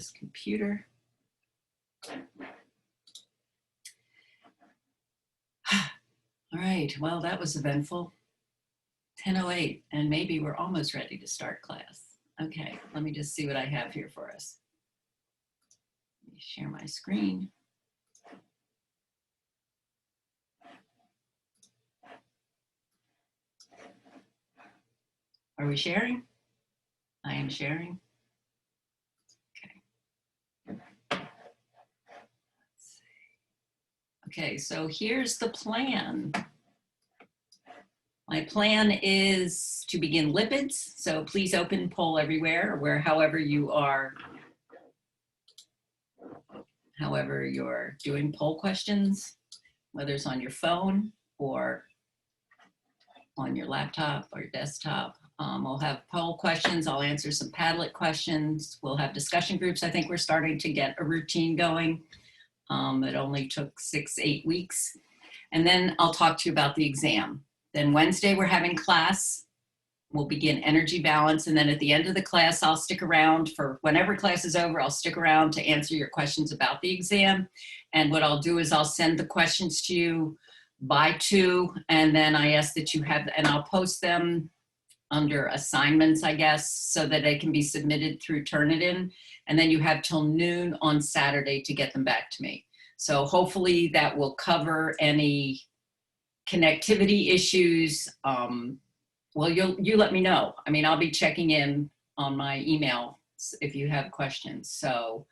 this computer. All right, well, that was eventful. 10:08, and maybe we're almost ready to start class. Okay, let me just see what I have here for us. Let me share my screen. Are we sharing? I am sharing. Okay. Let's see. Okay, so here's the plan. My plan is to begin lipids, so please open poll everywhere, however you're doing poll questions, whether it's on your phone or on your laptop or your desktop. We'll have poll questions. I'll answer some Padlet questions. We'll have discussion groups. I think we're starting to get a routine going. It only took 6-8 weeks. And then I'll talk to you about the exam. Then Wednesday, we're having class. We'll begin energy balance. And then at the end of the class, I'll stick around for whenever class is over, I'll stick around to answer your questions about the exam. And what I'll do is I'll send the questions to you by 2. And then I ask that you have, and I'll post them under assignments, I guess, so that they can be submitted through Turnitin. And then you have till noon on Saturday to get them back to me. So hopefully that will cover any connectivity issues. Well, you let me know. I mean, I'll be checking in on my email if you have questions. So,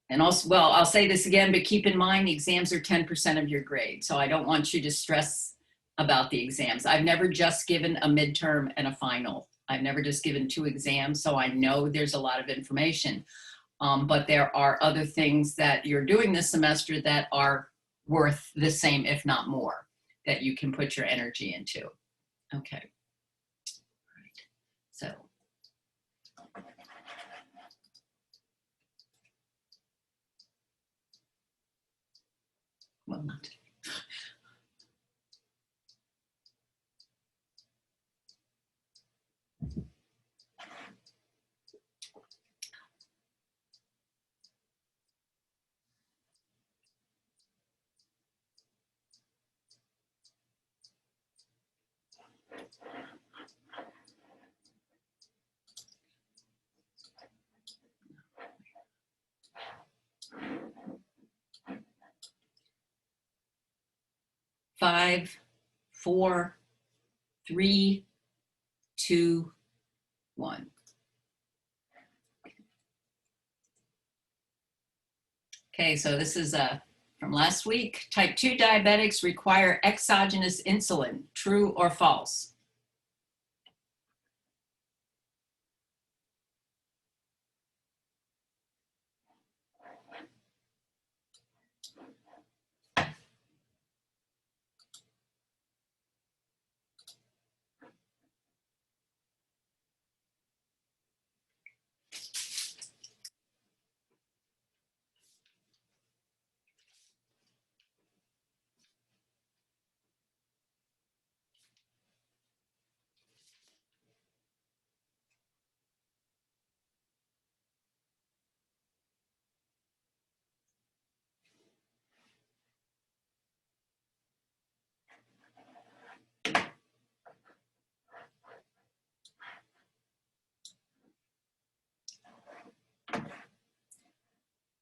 and also, well, I'll say this again, but keep in mind, exams are 10% of your grade. So I don't want you to stress about the exams. I've never just given a midterm and a final. I've never just given 2 exams. So I know there's a lot of information, but there are other things that you're doing this semester that are worth the same, if not more, that you can put your energy into. Okay. All right. So. Well, not today. 5, 4, 3, 2, 1. Okay, so this is from last week. Type 2 diabetics require exogenous insulin, true or false?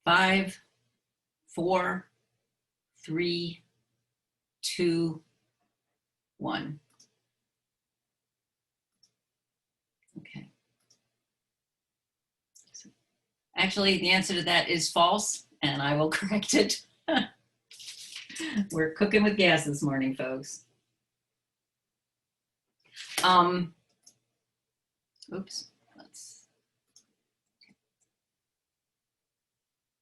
Five, 4, 3, 2, 1. Okay. So, actually, the answer to that is false, and I will correct it. We're cooking with gas this morning, folks. Oops.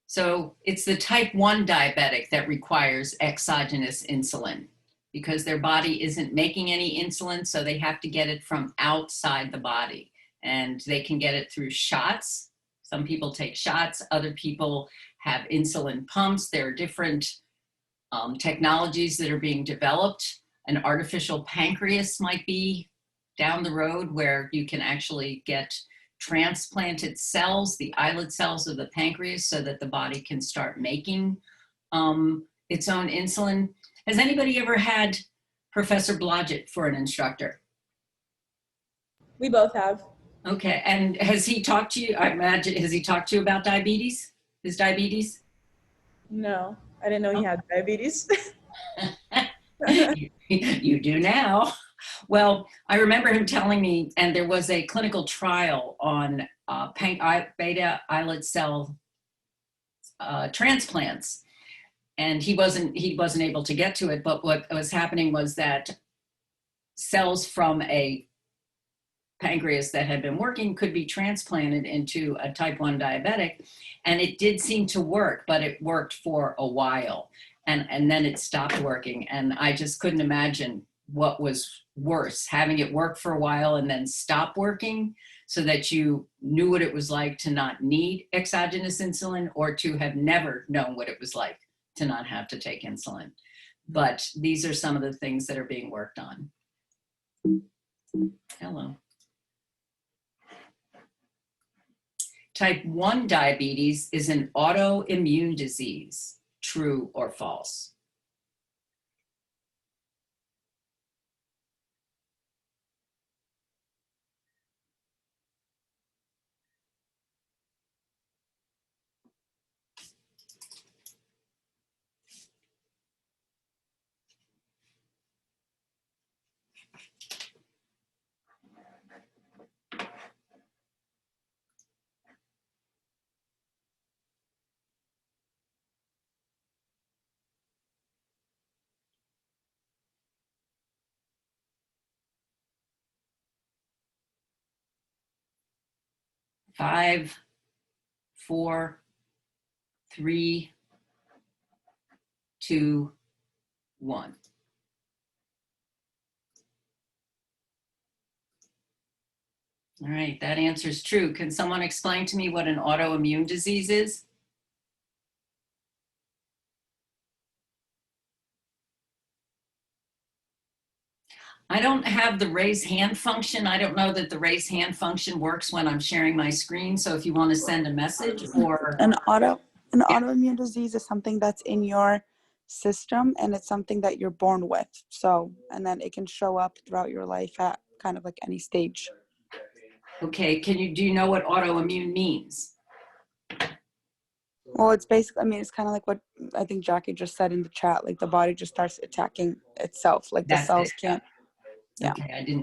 So it's the type 1 diabetic that requires exogenous insulin because their body isn't making any insulin, so they have to get it from outside the body. And they can get it through shots. Some people take shots, other people have insulin pumps. There are different technologies that are being developed. An artificial pancreas might be down the road where you can actually get transplanted cells, the islet cells of the pancreas, so that the body can start making its own insulin. Has anybody ever had Professor Blodgett for an instructor? We both have. Okay, and has he talked to you, I imagine, has he talked to you about diabetes, his diabetes? No, I didn't know he had diabetes. You do now. Well, I remember him telling me, and there was a clinical trial on beta islet cell transplants, and he wasn't able to get to it. But what was happening was that cells from a pancreas that had been working could be transplanted into a type 1 diabetic, and it did seem to work, but it worked for a while, and then it stopped working. And I just couldn't imagine what was worse, having it work for a while and then stop working, so that you knew what it was like to not need exogenous insulin, or to have never known what it was like to not have to take insulin. But these are some of the things that are being worked on. Hello. Type 1 diabetes is an autoimmune disease. True or false? Five, 4, 3, 2, 1. All right, that answer is true. Can someone explain to me what an autoimmune disease is? I don't have the raise hand function. I don't know that the raise hand function works when I'm sharing my screen. So if you want to send a message, or An autoimmune disease is something that's in your system, and it's something that you're born with. So, and then it can show up throughout your life at kind of like any stage. Okay, do you know what autoimmune means? Well, it's basically, I mean, it's kind of like what I think Jackie just said in the chat, like the body just starts attacking itself, like the cells can't. Yeah. Okay,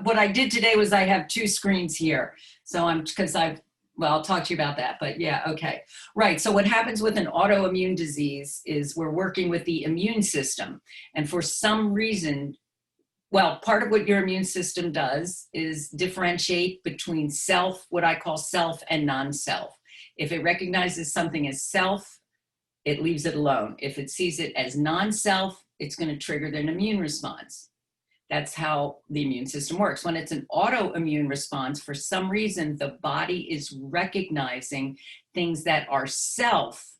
what I did today was I have 2 screens here. So I'll talk to you about that, but yeah, okay. Right, so what happens with an autoimmune disease is we're working with the immune system. And for some reason, well, part of what your immune system does is differentiate between what I call self and non-self. If it recognizes something as self, it leaves it alone. If it sees it as non-self, it's going to trigger an immune response. That's how the immune system works. When it's an autoimmune response, for some reason, the body is recognizing things that are self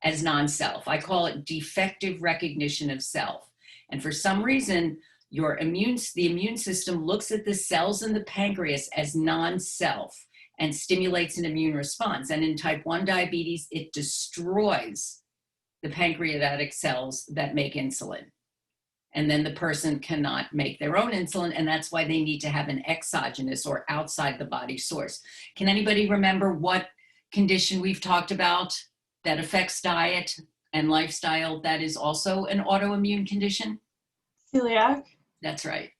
as non-self. I call it defective recognition of self. And for some reason, the immune system looks at the cells in the pancreas as non-self and stimulates an immune response. And in type 1 diabetes, it destroys the pancreatic cells that make insulin. And then the person cannot make their own insulin, and that's why they need to have an exogenous or outside the body source. Can anybody remember what condition we've talked about that affects diet and lifestyle that is also an autoimmune condition? Celiac. That's right.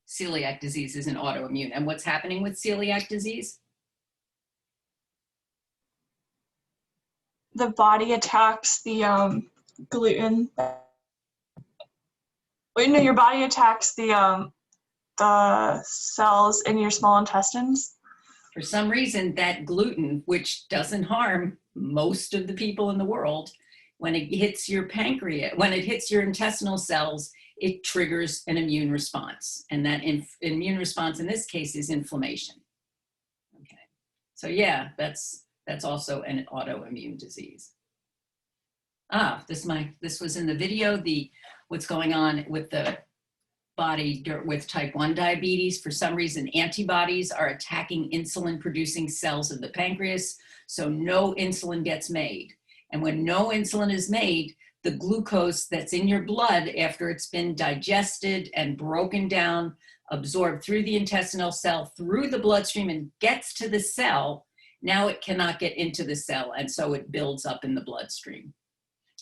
Celiac disease is an autoimmune. And what's happening with celiac disease? The body attacks the gluten. Wait, no, your body attacks the cells in your small intestines. For some reason, that gluten, which doesn't harm most of the people in the world, when it hits your pancreas, when it hits your intestinal cells, it triggers an immune response. And that immune response in this case is inflammation. Okay. So yeah, that's also an autoimmune disease. This was in the video, what's going on with the body with type 1 diabetes. For some reason, antibodies are attacking insulin producing cells of the pancreas, so no insulin gets made. And when no insulin is made, the glucose that's in your blood after it's been digested and broken down, absorbed through the intestinal cell, through the bloodstream and gets to the cell, now it cannot get into the cell, and so it builds up in the bloodstream.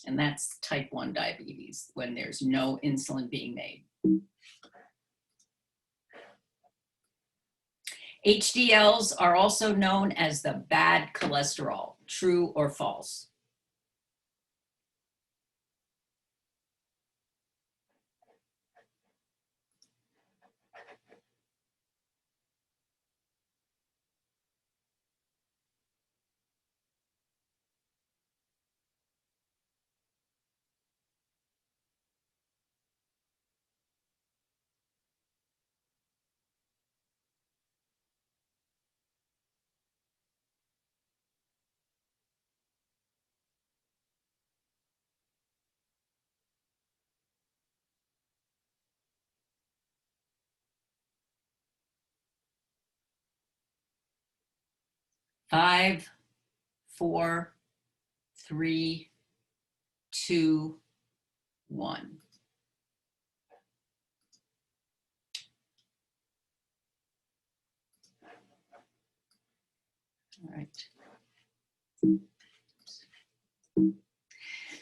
And that's type 1 diabetes, when there's no insulin being made. HDLs are also known as the bad cholesterol. True or false? Five, 4, 3, 2, 1. All right.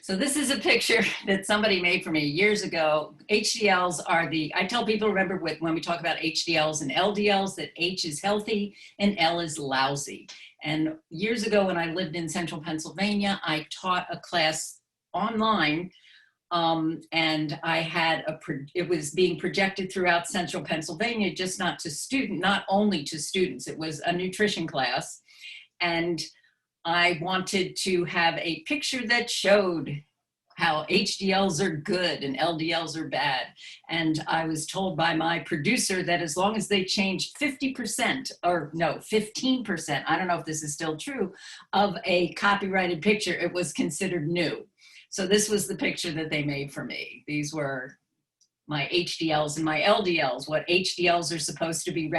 So this is a picture that somebody made for me years ago. HDLs are I tell people, remember when we talk about HDLs and LDLs, that H is healthy and L is lousy. And years ago when I lived in central Pennsylvania, I taught a class online, and I had it was being projected throughout central Pennsylvania, just not only to students. It was a nutrition class. And I wanted to have a picture that showed how HDLs are good and LDLs are bad. And I was told by my producer that as long as they changed 50%, or no, 15%, I don't know if this is still true, of a copyrighted picture, it was considered new. So this was the picture that they made for me. These were my HDLs and my LDLs. What HDLs are supposed to be,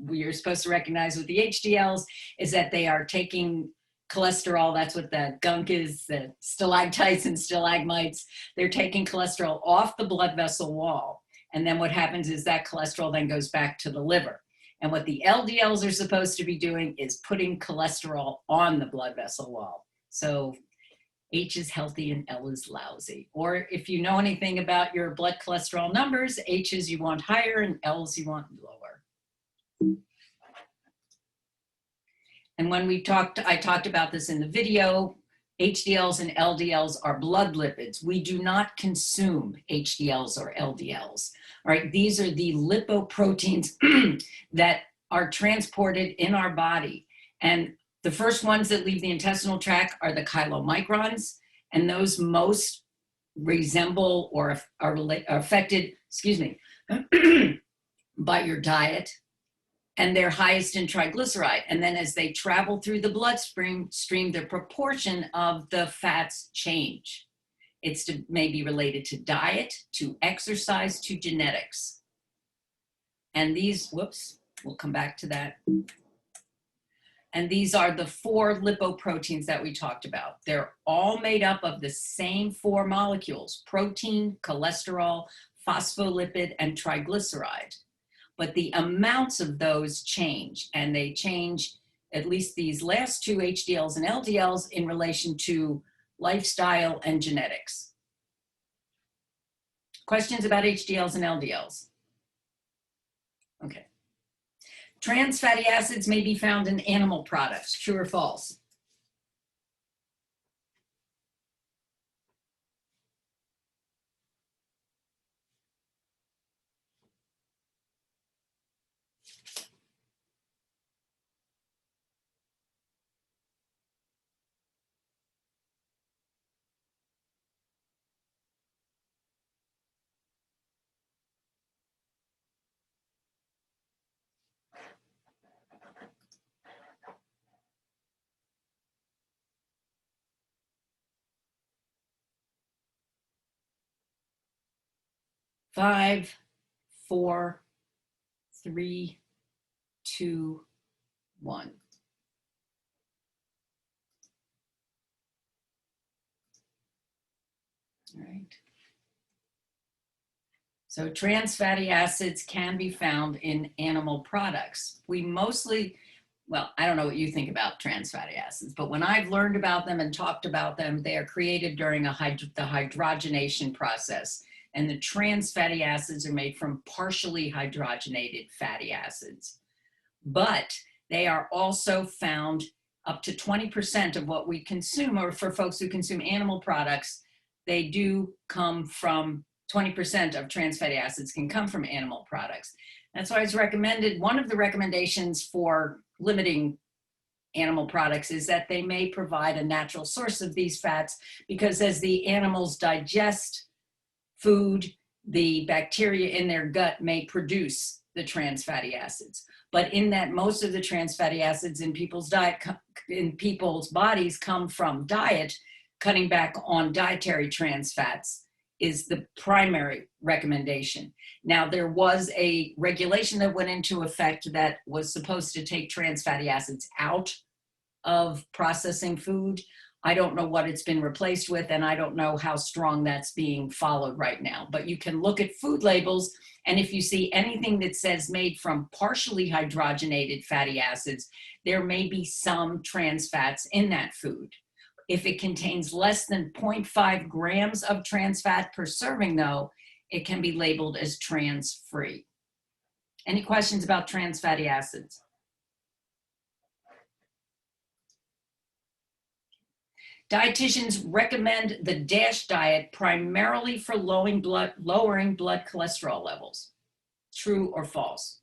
you're supposed to recognize with the HDLs is that they are taking cholesterol. That's what the gunk is, the stalactites and stalagmites. They're taking cholesterol off the blood vessel wall. And then what happens is that cholesterol then goes back to the liver. And what the LDLs are supposed to be doing is putting cholesterol on the blood vessel wall. So H is healthy and L is lousy. Or if you know anything about your blood cholesterol numbers, H's you want higher and L's you want lower. And when I talked about this in the video, HDLs and LDLs are blood lipids. We do not consume HDLs or LDLs, all right? These are the lipoproteins that are transported in our body. And the first ones that leave the intestinal tract are the chylomicrons, and those most resemble or are affected, by your diet. And they're highest in triglyceride. And then as they travel through the bloodstream, the proportion of the fats change. It's maybe related to diet, to exercise, to genetics. And these, we'll come back to that. And these are the 4 lipoproteins that we talked about. They're all made up of the same 4 molecules: protein, cholesterol, phospholipid, and triglyceride. But the amounts of those change, and they change, at least these last 2, HDLs and LDLs, in relation to lifestyle and genetics. Questions about HDLs and LDLs? Okay. Trans fatty acids may be found in animal products. True or false? Five, 4, 3, 2, 1. All right. So trans fatty acids can be found in animal products. We mostly, well, I don't know what you think about trans fatty acids, but when I've learned about them and talked about them, they are created during the hydrogenation process. And the trans fatty acids are made from partially hydrogenated fatty acids. But they are also found up to 20% of what we consume, or for folks who consume animal products, they do come from 20% of trans fatty acids can come from animal products. That's why it's recommended, one of the recommendations for limiting animal products is that they may provide a natural source of these fats, because as the animals digest food, the bacteria in their gut may produce the trans fatty acids. But in that, most of the trans fatty acids in people's diet, in people's bodies, come from diet. Cutting back on dietary trans fats is the primary recommendation. Now, there was a regulation that went into effect that was supposed to take trans fatty acids out of processing food. I don't know what it's been replaced with, and I don't know how strong that's being followed right now. But you can look at food labels, and if you see anything that says made from partially hydrogenated fatty acids, there may be some trans fats in that food. If it contains less than 0.5 grams of trans fat per serving, though, it can be labeled as trans-free. Any questions about trans fatty acids? Dietitians recommend the DASH diet primarily for lowering blood cholesterol levels. True or false?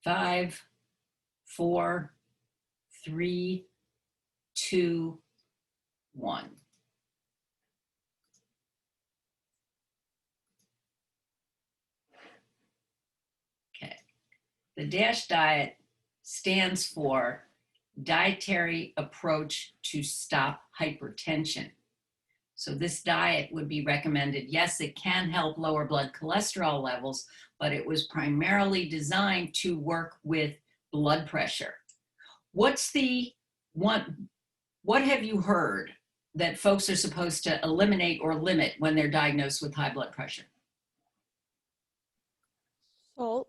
Five, 4, 3, 2, 1. Okay. The DASH diet stands for Dietary Approach to Stop Hypertension. So this diet would be recommended. Yes, it can help lower blood cholesterol levels, but it was primarily designed to work with blood pressure. What's the one, what have you heard that folks are supposed to eliminate or limit when they're diagnosed with high blood pressure? Salt.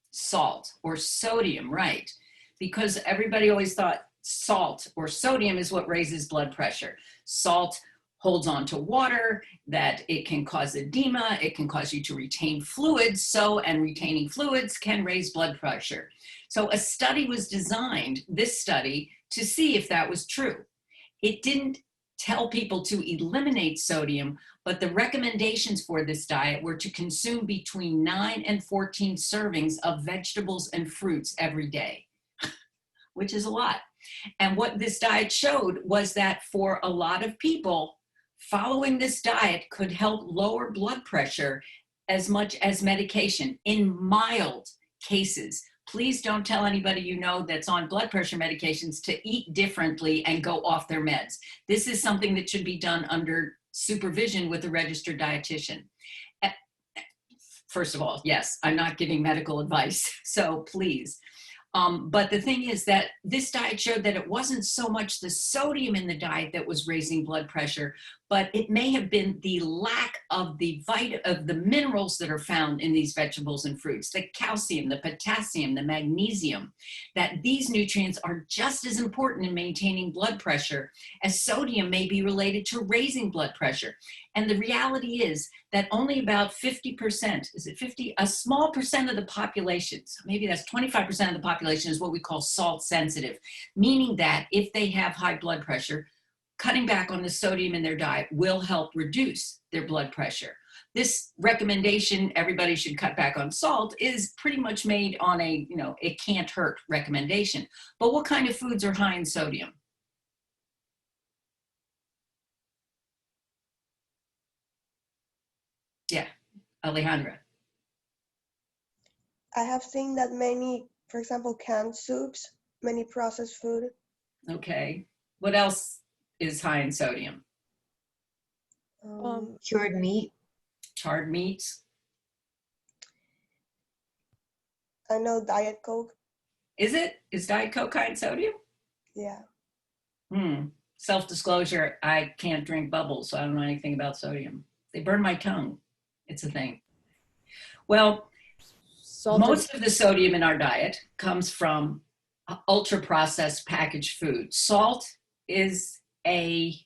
Salt or sodium, right? Because everybody always thought salt or sodium is what raises blood pressure. Salt holds on to water, that it can cause edema, it can cause you to retain fluids, and retaining fluids can raise blood pressure. So a study was designed, this study, to see if that was true. It didn't tell people to eliminate sodium, but the recommendations for this diet were to consume between 9 and 14 servings of vegetables and fruits every day, which is a lot. And what this diet showed was that for a lot of people, following this diet could help lower blood pressure as much as medication in mild cases. Please don't tell anybody you know that's on blood pressure medications to eat differently and go off their meds. This is something that should be done under supervision with a registered dietitian. First of all, yes, I'm not giving medical advice, so please. But the thing is that this diet showed that it wasn't so much the sodium in the diet that was raising blood pressure, but it may have been the lack of the minerals that are found in these vegetables and fruits, the calcium, the potassium, the magnesium, that these nutrients are just as important in maintaining blood pressure as sodium may be related to raising blood pressure. And the reality is that only about 50%, is it 50? A small percent of the population, so maybe that's 25% of the population, is what we call salt sensitive, meaning that if they have high blood pressure, cutting back on the sodium in their diet will help reduce their blood pressure. This recommendation, everybody should cut back on salt, is pretty much made on a, it can't hurt recommendation. But what kind of foods are high in sodium? Yeah, Alejandra. I have seen that many, for example, canned soups, many processed food. Okay. What else is high in sodium? Cured meat. Charred meats. I know Diet Coke. Is Diet Coke high in sodium? Yeah. Self-disclosure, I can't drink bubbles, so I don't know anything about sodium. They burn my tongue. It's a thing. Well, most of the sodium in our diet comes from ultra-processed packaged food. Salt is a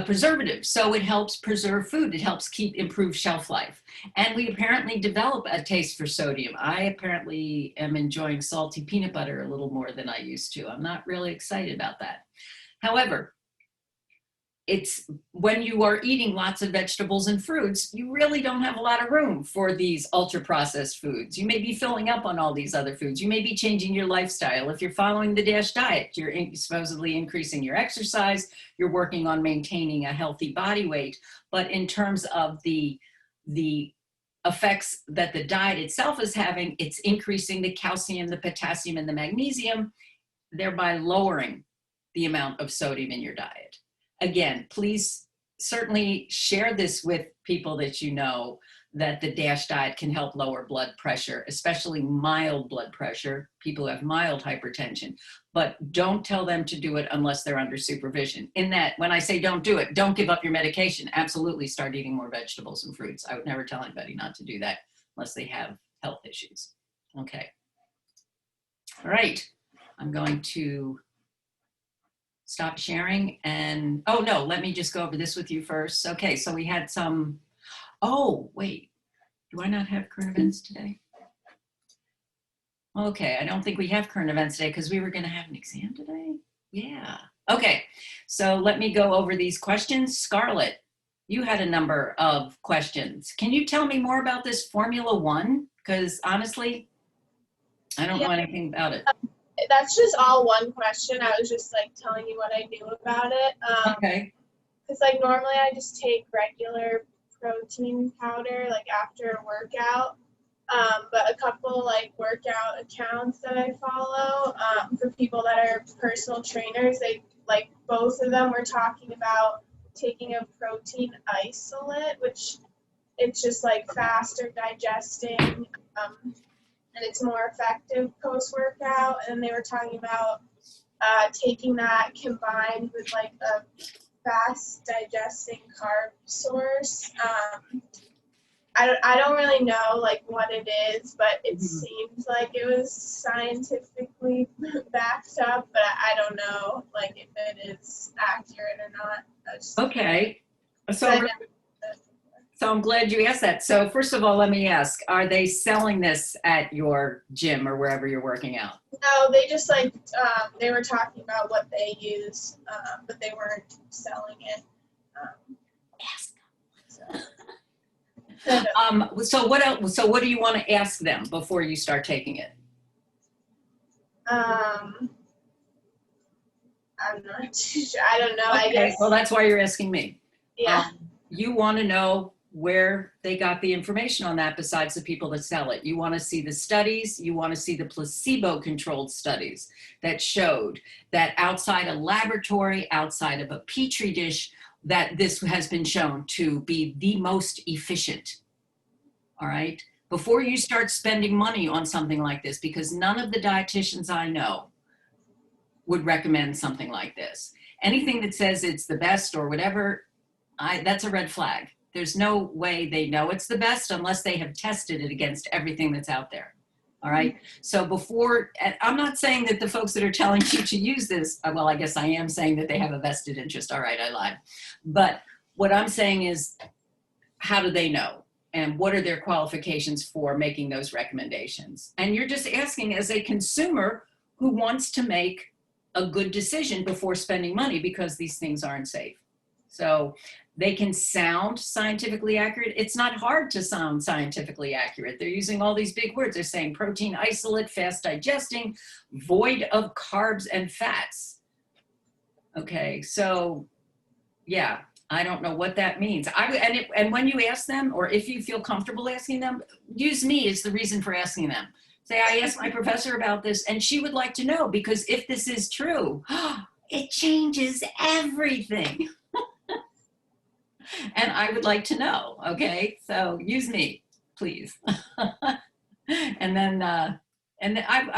preservative, so it helps preserve food. It helps improve shelf life. And we apparently develop a taste for sodium. I apparently am enjoying salty peanut butter a little more than I used to. I'm not really excited about that. However, it's when you are eating lots of vegetables and fruits, you really don't have a lot of room for these ultra-processed foods. You may be filling up on all these other foods. You may be changing your lifestyle. If you're following the DASH diet, you're supposedly increasing your exercise, you're working on maintaining a healthy body weight. But in terms of the effects that the diet itself is having, it's increasing the calcium, the potassium, and the magnesium, thereby lowering the amount of sodium in your diet. Again, please certainly share this with people that you know, that the DASH diet can help lower blood pressure, especially mild blood pressure, people who have mild hypertension. But don't tell them to do it unless they're under supervision. In that, when I say don't do it, don't give up your medication. Absolutely start eating more vegetables and fruits. I would never tell anybody not to do that unless they have health issues. Okay. All right. I'm going to stop sharing and, oh no, let me just go over this with you first. Okay, so we had some, oh, wait, do I not have current events today? Okay, I don't think we have current events today because we were gonna have an exam today. Yeah, okay, so let me go over these questions. Scarlett, you had a number of questions. Can you tell me more about this Formula One? Because honestly, I don't know anything about it. That's just all one question. I was just like telling you what I knew about it. Okay. Because like normally I just take regular protein powder like after a workout. But a couple like workout accounts that I follow for people that are personal trainers, they like both of them were talking about taking a protein isolate, which it's just like faster digesting. And it's more effective post-workout. And they were talking about taking that combined with like a fast digesting carb source. I don't really know like what it is, but it seems like it was scientifically backed up, but I don't know like if it is accurate or not. Okay. So I'm glad you asked that. So first of all, let me ask, are they selling this at your gym or wherever you're working out? No, they just like, they were talking about what they use, but they weren't selling it. So what else, so what do you want to ask them before you start taking it? I'm not too sure. I don't know. Okay, I guess. well, that's why you're asking me. Yeah. You want to know where they got the information on that besides the people that sell it. You want to see the studies, you want to see the placebo-controlled studies that showed that outside a laboratory, outside of a petri dish, that this has been shown to be the most efficient. All right? Before you start spending money on something like this, because none of the dietitians I know would recommend something like this. anything that says it's the best or whatever, that's a red flag. There's no way they know it's the best unless they have tested it against everything that's out there. All right. So before, and I'm not saying that the folks that are telling you to use this, well, I guess I am saying that they have a vested interest. All right, I lied. But what I'm saying is, how do they know? And what are their qualifications for making those recommendations? And you're just asking as a consumer who wants to make a good decision before spending money because these things aren't safe. So they can sound scientifically accurate. It's not hard to sound scientifically accurate. They're using all these big words. They're saying protein isolate, fast digesting, void of carbs and fats. Okay, so yeah, I don't know what that means. And when you ask them, or if you feel comfortable asking them, use me as the reason for asking them. Say, I asked my professor about this and she would like to know, because if this is true, it changes everything. And I would like to know, okay? So use me, please. And then, I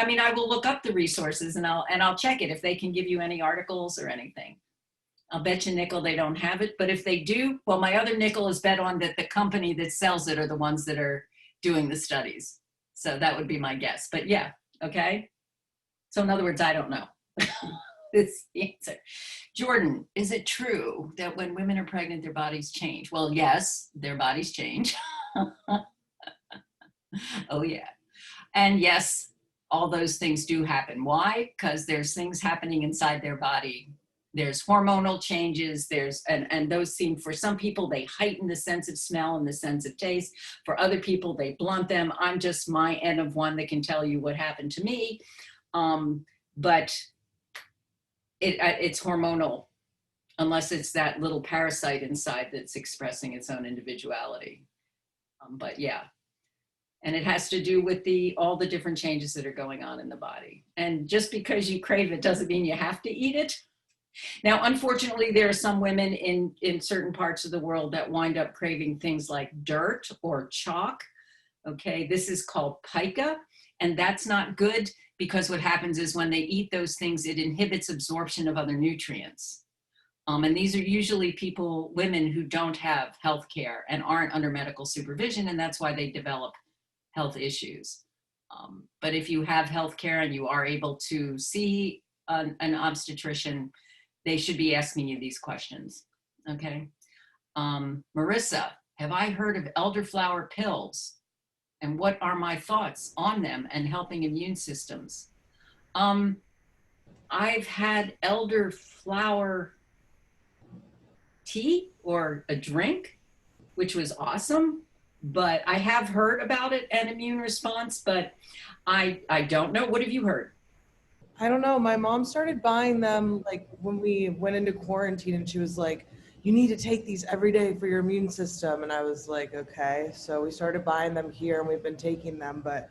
mean, I will look up the resources and I'll check it if they can give you any articles or anything. I'll bet you nickel they don't have it, but if they do, well, my other nickel is bet on that the company that sells it are the ones that are doing the studies. So that would be my guess, but yeah, okay? So in other words, I don't know. It's the answer. Jordan, is it true that when women are pregnant, their bodies change? Well, yes, their bodies change. Oh, yeah. And yes, all those things do happen. Why? Because there's things happening inside their body. There's hormonal changes. And those seem, for some people, they heighten the sense of smell and the sense of taste. For other people, they blunt them. I'm just my N of one that can tell you what happened to me. But it's hormonal, unless it's that little parasite inside that's expressing its own individuality. But yeah, and it has to do with all the different changes that are going on in the body. And just because you crave it doesn't mean you have to eat it. Now, unfortunately, there are some women in certain parts of the world that wind up craving things like dirt or chalk. Okay, this is called pica, and that's not good, because what happens is when they eat those things, it inhibits absorption of other nutrients. And these are usually women who don't have health care and aren't under medical supervision, and that's why they develop health issues. But if you have health care and you are able to see an obstetrician, they should be asking you these questions, okay? Marissa, have I heard of elderflower pills? And what are my thoughts on them and helping immune systems? I've had elderflower tea or a drink, which was awesome, but I have heard about it and immune response, but I don't know. What have you heard? I don't know. My mom started buying them like when we went into quarantine, and she was like, you need to take these every day for your immune system. And I was like, okay. So we started buying them here and we've been taking them, but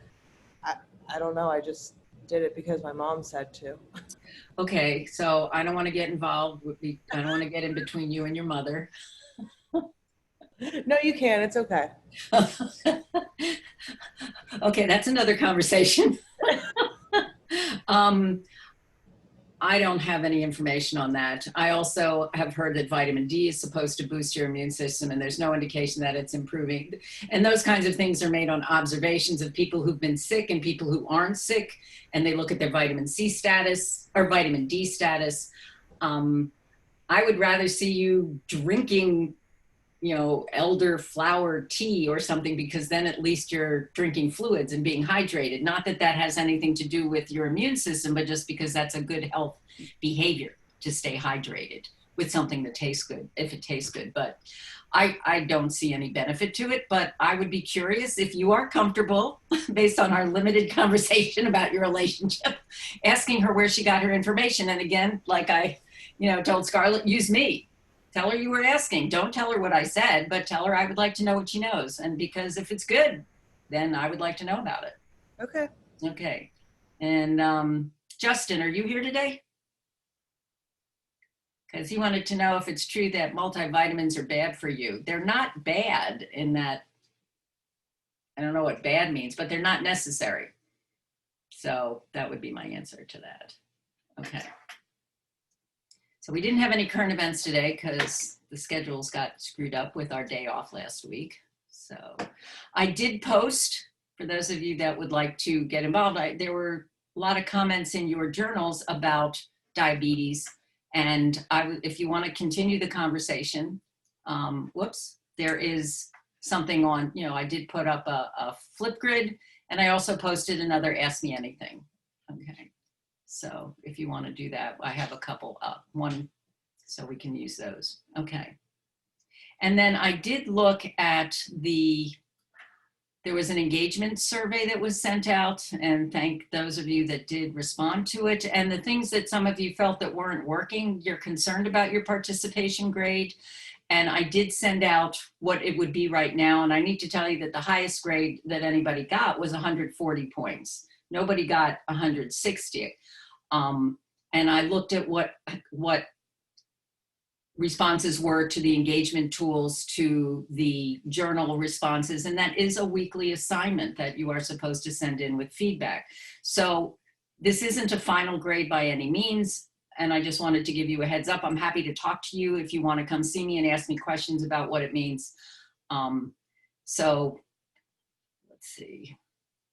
I don't know. I just did it because my mom said to. Okay, so I don't want to get involved. I don't want to get in between you and your mother. No, you can. It's okay. Okay, that's another conversation. I don't have any information on that. I also have heard that vitamin D is supposed to boost your immune system, and there's no indication that it's improving. And those kinds of things are made on observations of people who've been sick and people who aren't sick, and they look at their vitamin C status or vitamin D status. I would rather see you drinking, elderflower tea or something, because then at least you're drinking fluids and being hydrated. Not that that has anything to do with your immune system, but just because that's a good health behavior to stay hydrated with something that tastes good, if it tastes good. But I don't see any benefit to it, but I would be curious if you are comfortable, based on our limited conversation about your relationship, asking her where she got her information. And again, like I told Scarlett, use me. Tell her you were asking. Don't tell her what I said, but tell her I would like to know what she knows. And because if it's good, then I would like to know about it. Okay. Okay. And Justin, are you here today? Because he wanted to know if it's true that multivitamins are bad for you. They're not bad in that, I don't know what bad means, but they're not necessary. So that would be my answer to that. Okay. So we didn't have any current events today because the schedules got screwed up with our day off last week. So I did post, for those of you that would like to get involved, there were a lot of comments in your journals about diabetes. And if you want to continue the conversation, there is something on, I did put up a Flipgrid, and I also posted another Ask Me Anything. Okay. So if you want to do that, I have a couple up, one, so we can use those. Okay. And then I did look at there was an engagement survey that was sent out, and thank those of you that did respond to it. And the things that some of you felt that weren't working, you're concerned about your participation grade. And I did send out what it would be right now. And I need to tell you that the highest grade that anybody got was 140 points. Nobody got 160. And I looked at what responses were to the engagement tools, to the journal responses, and that is a weekly assignment that you are supposed to send in with feedback. So this isn't a final grade by any means, and I just wanted to give you a heads up. I'm happy to talk to you if you want to come see me and ask me questions about what it means. So let's see.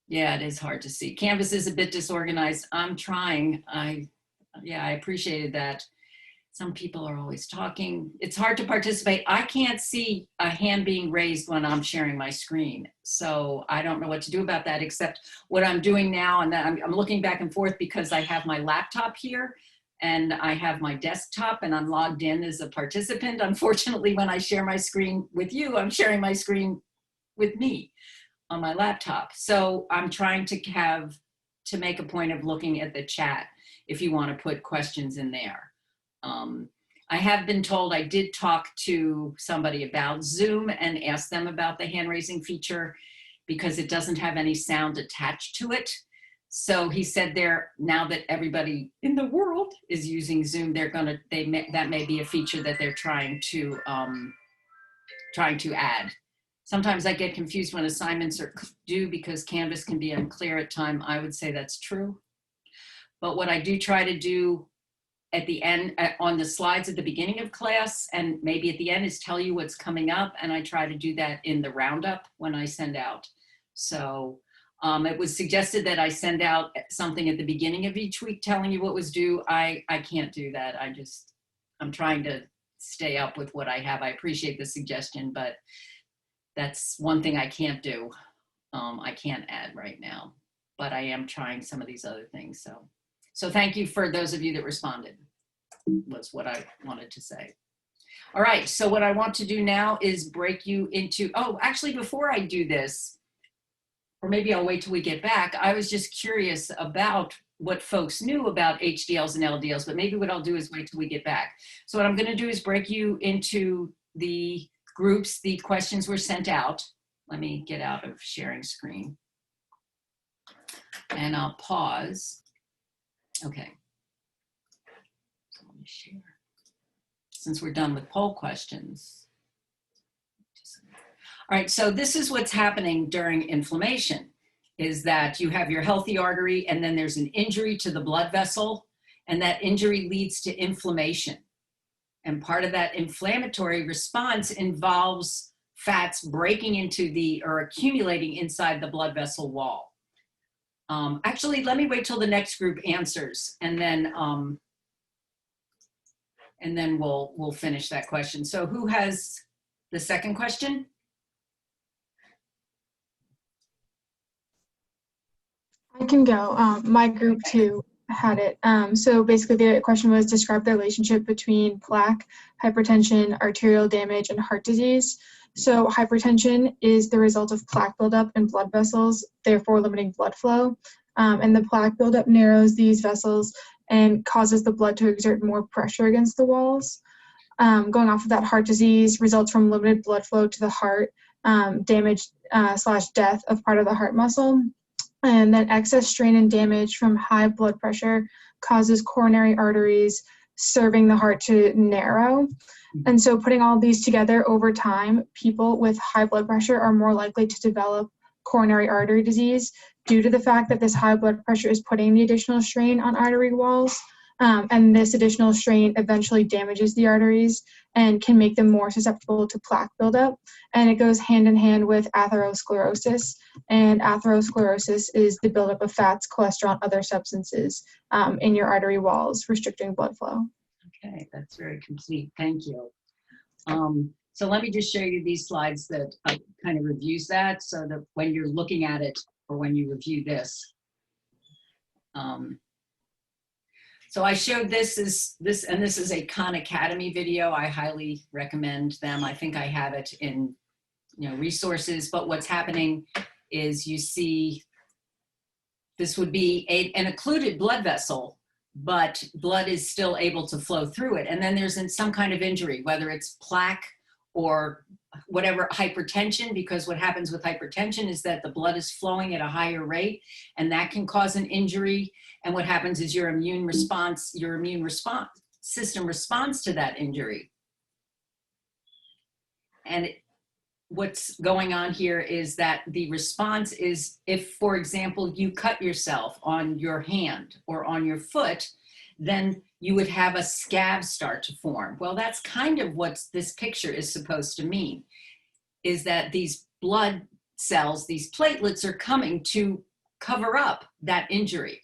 Yeah, it is hard to see. Canvas is a bit disorganized. I'm trying. I appreciated that. Some people are always talking. It's hard to participate. I can't see a hand being raised when I'm sharing my screen. So I don't know what to do about that, except what I'm doing now. And I'm looking back and forth because I have my laptop here and I have my desktop and I'm logged in as a participant. Unfortunately, when I share my screen with you, I'm sharing my screen with me on my laptop. So I'm trying to make a point of looking at the chat if you want to put questions in there. I have been told, I did talk to somebody about Zoom and ask them about the hand raising feature because it doesn't have any sound attached to it. So he said now that everybody in the world is using Zoom, that may be a feature that they're trying to add. Sometimes I get confused when assignments are due because Canvas can be unclear at time. I would say that's true. But what I do try to do at the end, on the slides at the beginning of class, and maybe at the end, is tell you what's coming up. And I try to do that in the roundup when I send out. So it was suggested that I send out something at the beginning of each week telling you what was due. I can't do that. I'm trying to stay up with what I have. I appreciate the suggestion, but that's one thing I can't do. I can't add right now, but I am trying some of these other things. So thank you for those of you that responded, was what I wanted to say. All right, so what I want to do now is break you into, actually before I do this, or maybe I'll wait till we get back, I was just curious about what folks knew about HDLs and LDLs, but maybe what I'll do is wait till we get back. So what I'm gonna do is break you into the groups. The questions were sent out. Let me get out of sharing screen. And I'll pause. Okay, so let me share. Since we're done with poll questions. All right, so this is what's happening during inflammation, is that you have your healthy artery and then there's an injury to the blood vessel, and that injury leads to inflammation. And part of that inflammatory response involves fats breaking into or accumulating inside the blood vessel wall. Actually, let me wait till the next group answers, and then we'll finish that question. So who has the second question? I can go. My group too had it. So basically the question was, describe the relationship between plaque, hypertension, arterial damage, and heart disease. So hypertension is the result of plaque buildup in blood vessels, therefore limiting blood flow. And the plaque buildup narrows these vessels and causes the blood to exert more pressure against the walls. Going off of that, heart disease results from limited blood flow to the heart, damage / death of part of the heart muscle. And then excess strain and damage from high blood pressure causes coronary arteries serving the heart to narrow. And so putting all these together over time, people with high blood pressure are more likely to develop coronary artery disease due to the fact that this high blood pressure is putting the additional strain on artery walls. And this additional strain eventually damages the arteries and can make them more susceptible to plaque buildup. And it goes hand in hand with atherosclerosis. And atherosclerosis is the buildup of fats, cholesterol, and other substances in your artery walls, restricting blood flow. Okay, that's very complete. Thank you. So let me just show you these slides that kind of reviews that, so that when you're looking at it or when you review this. So I showed this and this is a Khan Academy video. I highly recommend them. I think I have it in, resources, but what's happening is you see this would be an occluded blood vessel, but blood is still able to flow through it. And then there's some kind of injury, whether it's plaque or whatever, hypertension, because what happens with hypertension is that the blood is flowing at a higher rate, and that can cause an injury. And what happens is your immune system responds to that injury. And what's going on here is that the response is, if, for example, you cut yourself on your hand or on your foot, then you would have a scab start to form. Well, that's kind of what this picture is supposed to mean, is that these blood cells, these platelets, are coming to cover up that injury.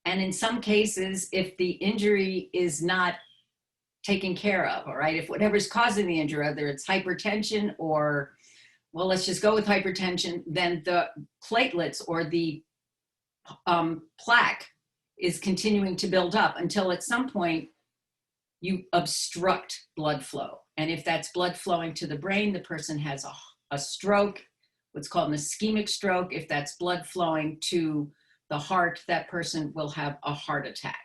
And in some cases, if the injury is not taken care of, all right, if whatever's causing the injury, whether it's hypertension or, well, let's just go with hypertension, then the platelets or the plaque is continuing to build up until at some point you obstruct blood flow. And if that's blood flowing to the brain, the person has a stroke, what's called an ischemic stroke. If that's blood flowing to the heart, that person will have a heart attack.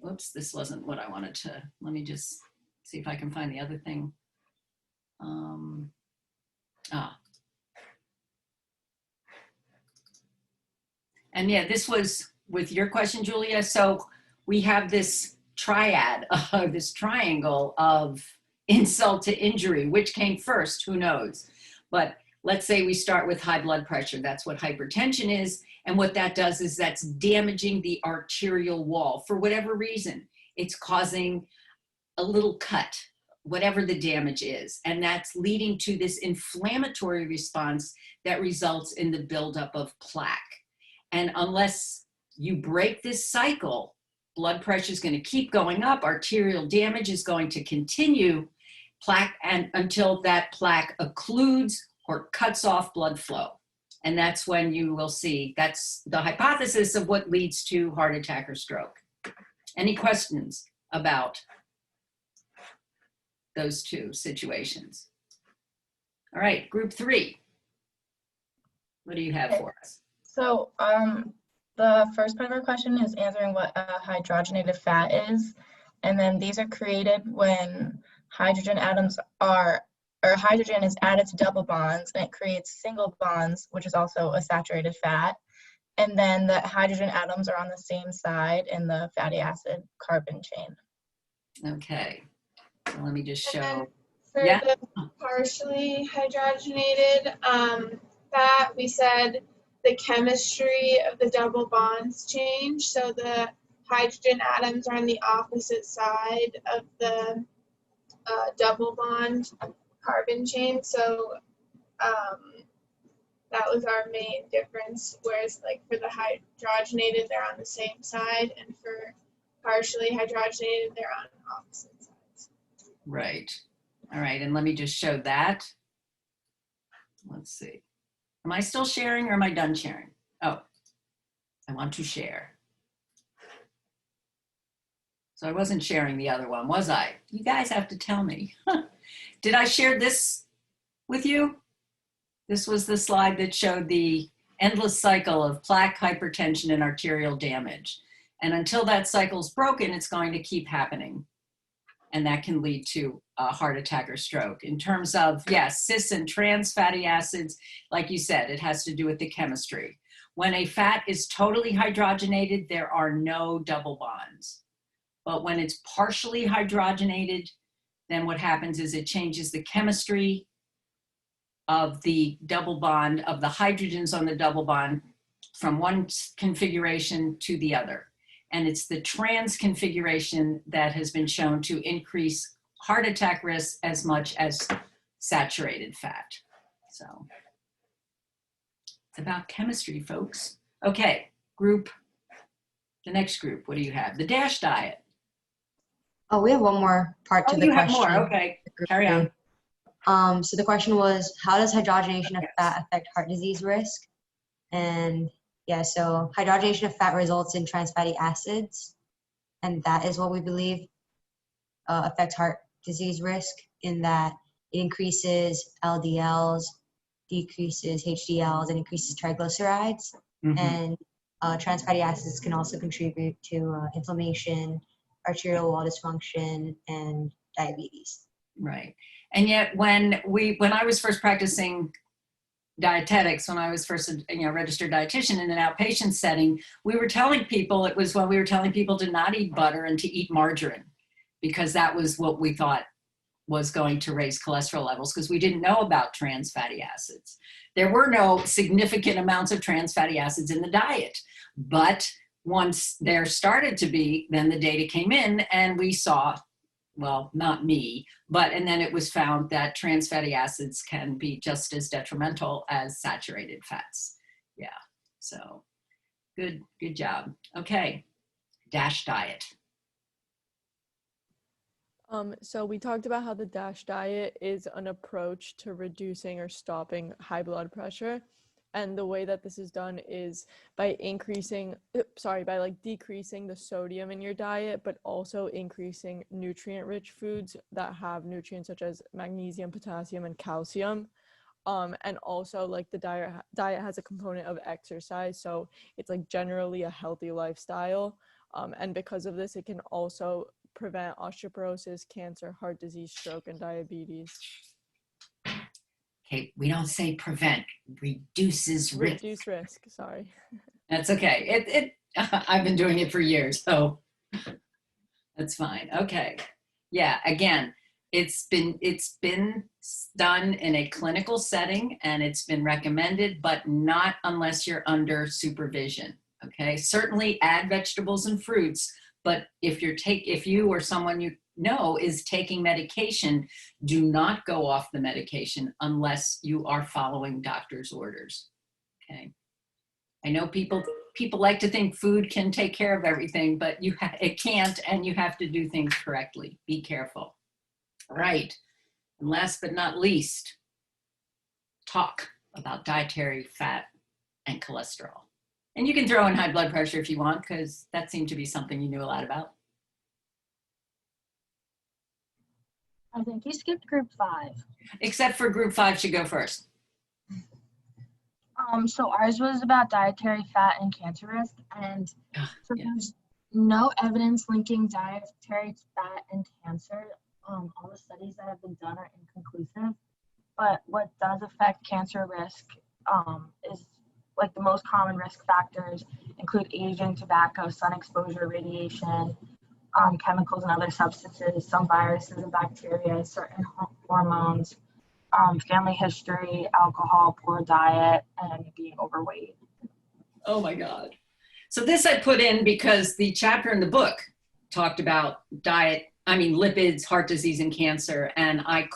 Oops, this wasn't what I wanted to, let me just see if I can find the other thing. And yeah, this was with your question, Julia. So we have this triad, this triangle of insult to injury. Which came first? Who knows? But let's say we start with high blood pressure. That's what hypertension is. And what that does is that's damaging the arterial wall. For whatever reason, it's causing a little cut, whatever the damage is. And that's leading to this inflammatory response that results in the buildup of plaque. And unless you break this cycle, blood pressure is going to keep going up, arterial damage is going to continue, plaque, and until that plaque occludes or cuts off blood flow. And that's when you will see, that's the hypothesis of what leads to heart attack or stroke. Any questions about those two situations? All right, group 3. What do you have for us? So the first part of our question is answering what a hydrogenated fat is. And then these are created when hydrogen atoms hydrogen is added to double bonds, and it creates single bonds, which is also a saturated fat. And then the hydrogen atoms are on the same side in the fatty acid carbon chain. Okay, so let me just show. For the partially hydrogenated fat, we said the chemistry of the double bonds change. So the hydrogen atoms are on the opposite side of the double bond carbon chain. So that was our main difference. Whereas like for the hydrogenated, they're on the same side, and for partially hydrogenated, they're on opposite sides. Right. All right, and let me just show that. Let's see. Am I still sharing or am I done sharing? Oh, I want to share. So I wasn't sharing the other one, was I? You guys have to tell me. Did I share this with you? This was the slide that showed the endless cycle of plaque, hypertension, and arterial damage. And until that cycle's broken, it's going to keep happening. And that can lead to a heart attack or stroke. In terms of, yes, cis and trans fatty acids, like you said, it has to do with the chemistry. When a fat is totally hydrogenated, there are no double bonds. But when it's partially hydrogenated, then what happens is it changes the chemistry of the double bond, of the hydrogens on the double bond, from one configuration to the other. And it's the trans configuration that has been shown to increase heart attack risk as much as saturated fat. So it's about chemistry, folks. Okay, the next group, what do you have? The DASH diet. Oh, we have one more part to the You have question. more, okay, carry on. So the question was, how does hydrogenation of fat affect heart disease risk? And yeah, so hydrogenation of fat results in trans fatty acids, and that is what we believe affects heart disease risk, in that it increases LDLs, decreases HDLs, and increases triglycerides. And trans fatty acids can also contribute to inflammation, arterial wall dysfunction, and diabetes. Right. And yet when I was first practicing dietetics, when I was first a registered dietitian in an outpatient setting, we were telling people, it was when we were telling people to not eat butter and to eat margarine, because that was what we thought was going to raise cholesterol levels, because we didn't know about trans fatty acids. There were no significant amounts of trans fatty acids in the diet, but once there started to be, then the data came in and we saw, well, not me, and then it was found that trans fatty acids can be just as detrimental as saturated fats. Yeah, so good job. Okay, DASH diet. So we talked about how the DASH diet is an approach to reducing or stopping high blood pressure. And the way that this is done is by decreasing the sodium in your diet, but also increasing nutrient-rich foods that have nutrients such as magnesium, potassium, and calcium. And also like the diet has a component of exercise. So it's like generally a healthy lifestyle. And because of this, it can also prevent osteoporosis, cancer, heart disease, stroke, and diabetes. Okay, we don't say prevent, reduces risk. Reduce risk, sorry. That's okay. I've been doing it for years, so that's fine. Okay. Yeah, again, it's been done in a clinical setting and it's been recommended, but not unless you're under supervision. Okay, certainly add vegetables and fruits, but if you or someone you know is taking medication, do not go off the medication unless you are following doctor's orders. Okay. I know people like to think food can take care of everything, but it can't, and you have to do things correctly. Be careful. All right. And last but not least, talk about dietary fat and cholesterol. And you can throw in high blood pressure if you want, because that seemed to be something you knew a lot about. I think you skipped group 5. Except for group 5 should go first. So ours was about dietary fat and cancer risk, and so there's no evidence linking dietary fat and cancer. All the studies that have been done are inconclusive, but what does affect cancer risk is like the most common risk factors include aging, tobacco, sun exposure, radiation, chemicals and other substances, some viruses and bacteria, certain hormones, family history, alcohol, poor diet, and being overweight. Oh my God. So this I put in because the chapter in the book talked about lipids, heart disease, and cancer, and I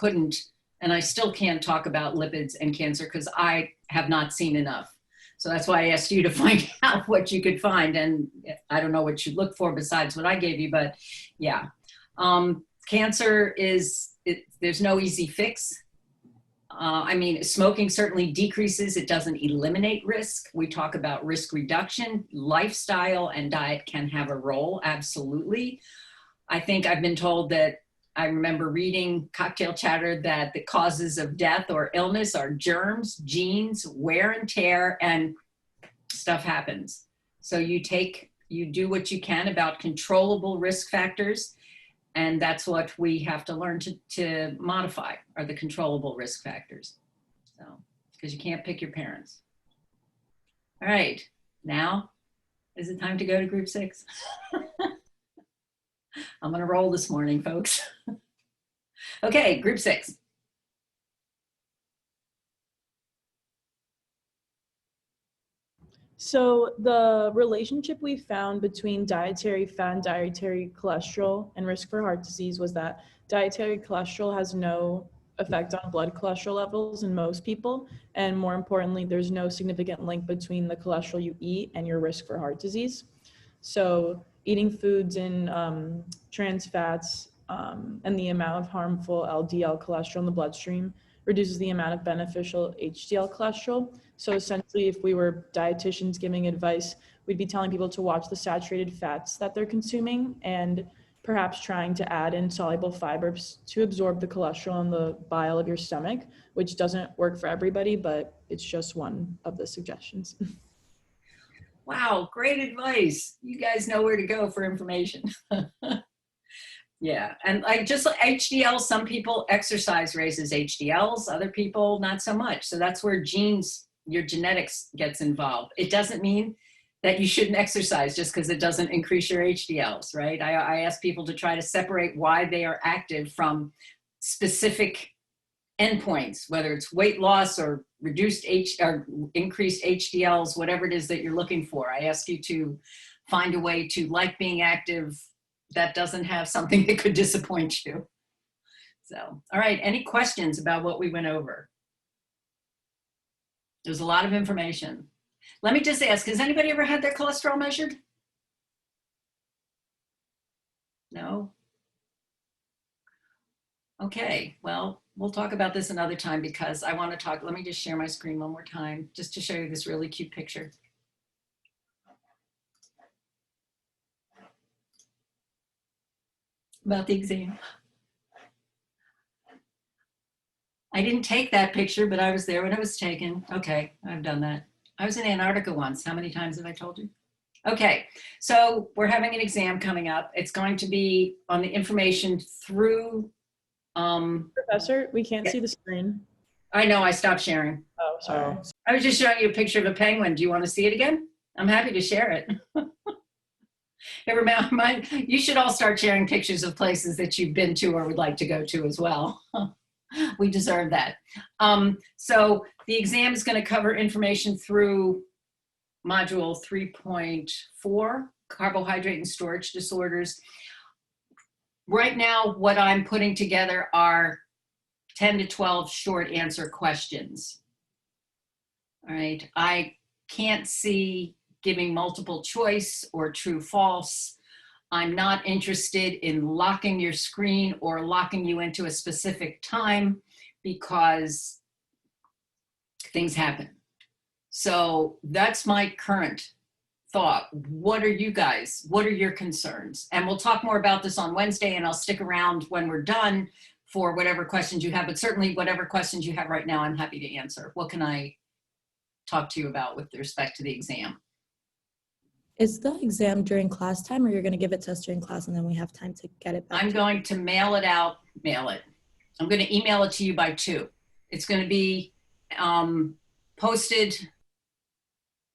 still can't talk about lipids and cancer because I have not seen enough. So that's why I asked you to find out what you could find. And I don't know what you look for besides what I gave you, but yeah. Cancer there's no easy fix. Smoking certainly decreases. It doesn't eliminate risk. We talk about risk reduction. Lifestyle and diet can have a role, absolutely. I think I've been told that I remember reading Cocktail Chatter that the causes of death or illness are germs, genes, wear and tear, and stuff happens. So you do what you can about controllable risk factors, and that's what we have to learn to modify, are the controllable risk factors. So, because you can't pick your parents. All right, now is it time to go to group 6? I'm gonna roll this morning, folks. Okay, group 6. So the relationship we found between dietary fat and dietary cholesterol and risk for heart disease was that dietary cholesterol has no effect on blood cholesterol levels in most people. And more importantly, there's no significant link between the cholesterol you eat and your risk for heart disease. So eating foods in trans fats and the amount of harmful LDL cholesterol in the bloodstream reduces the amount of beneficial HDL cholesterol. So essentially, if we were dietitians giving advice, we'd be telling people to watch the saturated fats that they're consuming and perhaps trying to add in soluble fibers to absorb the cholesterol in the bile of your stomach, which doesn't work for everybody, but it's just one of the suggestions. Wow, great advice. You guys know where to go for information. Yeah, and like just like HDL, some people exercise raises HDLs, other people not so much. So that's where genes, your genetics gets involved. It doesn't mean that you shouldn't exercise just because it doesn't increase your HDLs, right? I ask people to try to separate why they are active from specific endpoints, whether it's weight loss or reduced or increased HDLs, whatever it is that you're looking for. I ask you to find a way to like being active that doesn't have something that could disappoint you. So, all right, any questions about what we went over? There's a lot of information. Let me just ask, has anybody ever had their cholesterol measured? No? Okay, well, we'll talk about this another time because I want to talk. Let me just share my screen one more time just to show you this really cute picture. About the exam. I didn't take that picture, but I was there when it was taken. Okay, I've done that. I was in Antarctica once. How many times have I told you? Okay, so we're having an exam coming up. It's going to be on the information through. Professor, we can't see the screen. I know, I stopped sharing. Oh, sorry. I was just showing you a picture of a penguin. Do you want to see it again? I'm happy to share it. You should all start sharing pictures of places that you've been to or would like to go to as well. We deserve that. So the exam is going to cover information through module 3.4, carbohydrate and storage disorders. Right now, what I'm putting together are 10 to 12 short answer questions. All right, I can't see giving multiple choice or true false. I'm not interested in locking your screen or locking you into a specific time because things happen. So that's my current thought. What are you guys? What are your concerns? And we'll talk more about this on Wednesday, and I'll stick around when we're done for whatever questions you have, but certainly whatever questions you have right now, I'm happy to answer. What can I talk to you about with respect to the exam? Is the exam during class time, or you're going to give it to us during class and then we have time to get it back? I'm going to mail it out, mail it. I'm going to email it to you by 2. It's going to be posted.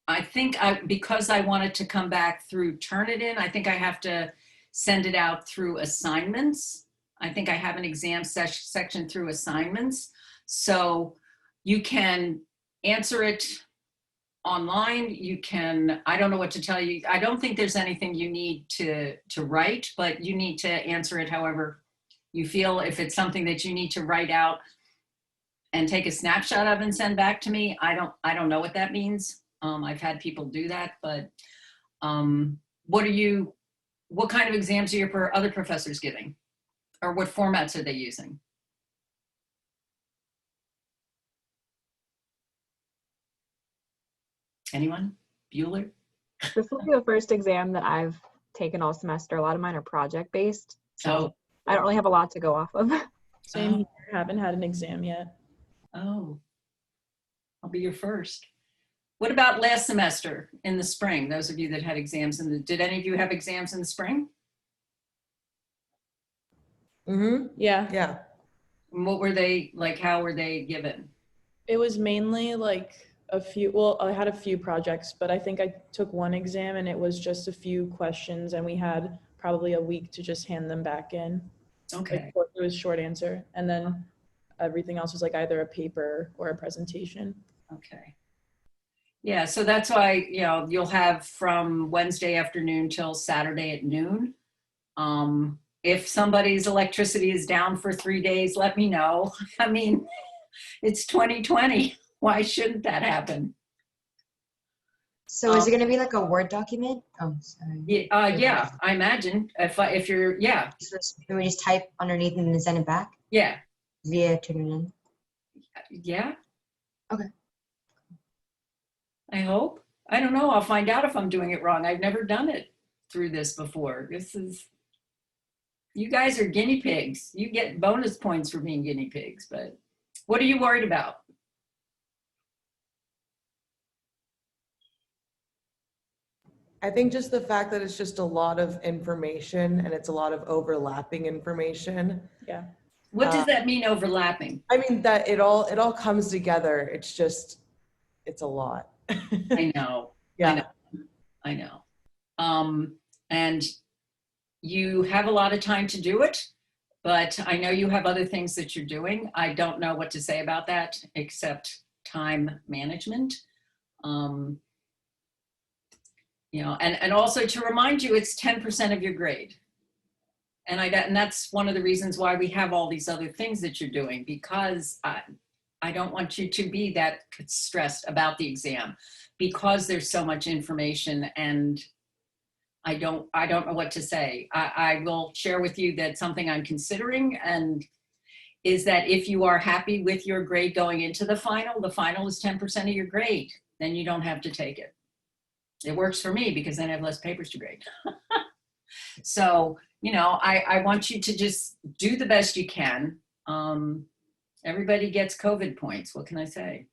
I think because I want it to come back through Turnitin, I think I have to send it out through assignments. I think I have an exam section through assignments. So you can answer it online. You can, I don't know what to tell you. I don't think there's anything you need to write, but you need to answer it however you feel. If it's something that you need to write out and take a snapshot of and send back to me, I don't know what that means. I've had people do that, but what kind of exams are your other professors giving? Or what formats are they using? Anyone? Bueller? This will be the first exam that I've taken all semester. A lot of mine are project based. So I don't really have a lot to go off of. Same here. Haven't had an exam yet. Oh, I'll be your first. What about last semester in the spring? Those of you that had exams did any of you have exams in the spring? Mm-hmm. Yeah. Yeah. And what were they like? How were they given? It was mainly like a few, well, I had a few projects, but I think I took one exam and it was just a few questions and we had probably a week to just hand them back in. Okay. Like, it was short answer. And then everything else was like either a paper or a presentation. Okay. Yeah, so that's why, you know, you'll have from Wednesday afternoon till Saturday at noon. If somebody's electricity is down for 3 days, let me know. I mean, it's 2020. Why shouldn't that happen? So is it going to be like a Word document? Oh, sorry. Yeah, I imagine if you're, yeah, Can we just type underneath and then send it back yeah, via TuneIn? yeah. Okay. I hope. I don't know. I'll find out if I'm doing it wrong. I've never done it through this before. You guys are guinea pigs. You get bonus points for being guinea pigs, but what are you worried about? I think just the fact that it's just a lot of information and it's a lot of overlapping information. Yeah. What does that mean, overlapping? I mean that it all comes together. It's just, it's a lot. I know. Yeah. I know. And you have a lot of time to do it, but I know you have other things that you're doing. I don't know what to say about that except time management. You know, and also to remind you, it's 10% of your grade. And that's one of the reasons why we have all these other things that you're doing, because I don't want you to be that stressed about the exam, because there's so much information and I don't know what to say. I will share with you that something I'm considering, and is that if you are happy with your grade going into the final is 10% of your grade, then you don't have to take it. It works for me because then I have less papers to grade. So, you know, I want you to just do the best you can. Everybody gets COVID points. What can I say?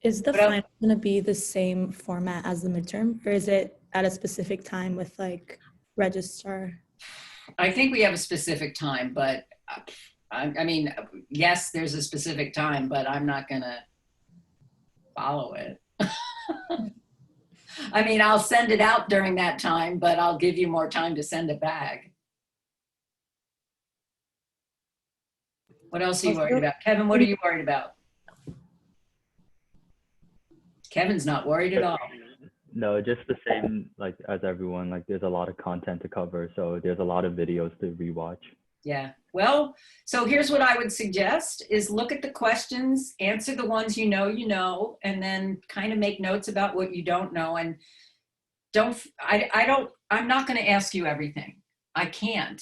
Is the final going to be the same format as the midterm, or is it at a specific time with like registrar? I think we have a specific time, but I mean, yes, there's a specific time, but I'm not going to follow it. I mean, I'll send it out during that time, but I'll give you more time to send it back. What else are you worried about? Kevin, what are you worried about? Kevin's not worried at all. No, just the same like as everyone. Like there's a lot of content to cover, so there's a lot of videos to rewatch. Yeah. Well, so here's what I would suggest is look at the questions, answer the ones you know, and then kind of make notes about what you don't know. And I'm not going to ask you everything. I can't.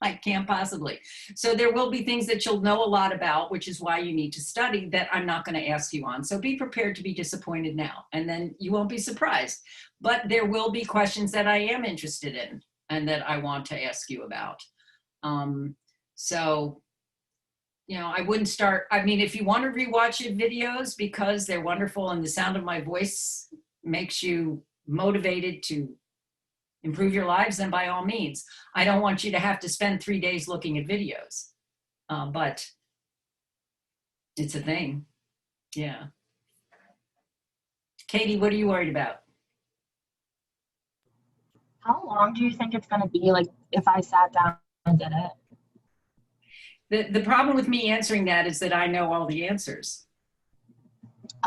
I can't possibly. So there will be things that you'll know a lot about, which is why you need to study, that I'm not going to ask you on. So be prepared to be disappointed now, and then you won't be surprised. But there will be questions that I am interested in and that I want to ask you about. So, you know, I wouldn't start, I mean, if you want to rewatch your videos because they're wonderful and the sound of my voice makes you motivated to improve your lives, then by all means. I don't want you to have to spend 3 days looking at videos, but it's a thing. Yeah. Katie, what are you worried about? How long do you think it's going to be, like, if I sat down and did it? The problem with me answering that is that I know all the answers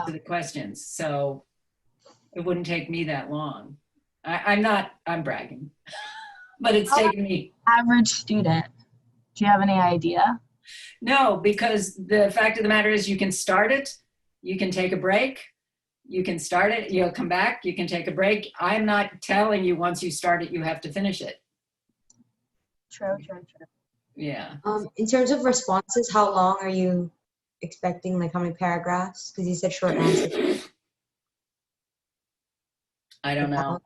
to the questions. So it wouldn't take me that long. I'm bragging, but it's taken me. Average student, do you have any idea? No, because the fact of the matter is you can start it, you can take a break, you can start it, you'll come back, you can take a break. I'm not telling you once you start it, you have to finish it. True. Yeah. In terms of responses, how long are you expecting? Like how many paragraphs? Because you said short answers. I don't know.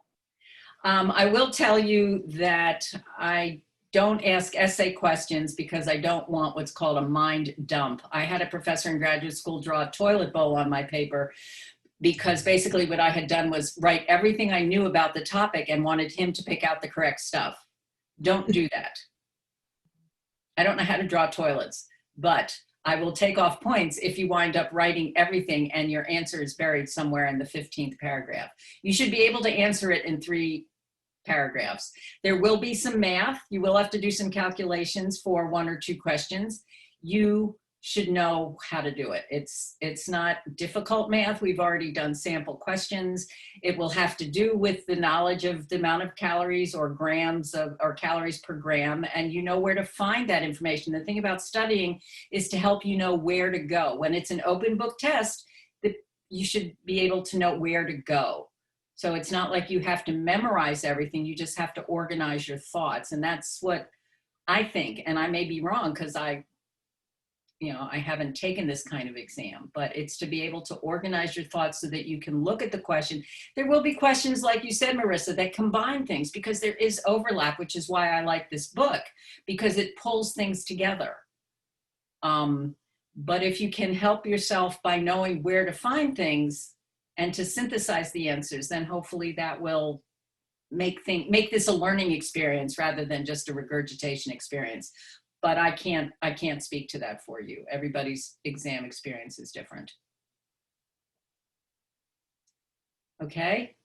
I will tell you that I don't ask essay questions because I don't want what's called a mind dump. I had a professor in graduate school draw a toilet bowl on my paper because basically what I had done was write everything I knew about the topic and wanted him to pick out the correct stuff. Don't do that. I don't know how to draw toilets, but I will take off points if you wind up writing everything and your answer is buried somewhere in the 15th paragraph. You should be able to answer it in 3 paragraphs. There will be some math. You will have to do some calculations for 1 or 2 questions. You should know how to do it. It's not difficult math. We've already done sample questions. It will have to do with the knowledge of the amount of calories or grams of, or calories per gram, and you know where to find that information. The thing about studying is to help you know where to go. When it's an open book test, you should be able to know where to go. So it's not like you have to memorize everything. You just have to organize your thoughts. And that's what I think. And I may be wrong because I haven't taken this kind of exam, but it's to be able to organize your thoughts so that you can look at the question. There will be questions, like you said, Marissa, that combine things because there is overlap, which is why I like this book, because it pulls things together. But if you can help yourself by knowing where to find things and to synthesize the answers, then hopefully that will make this a learning experience rather than just a regurgitation experience. But I can't speak to that for you. Everybody's exam experience is different. Okay.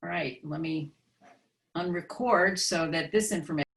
All right, let me unrecord so that this information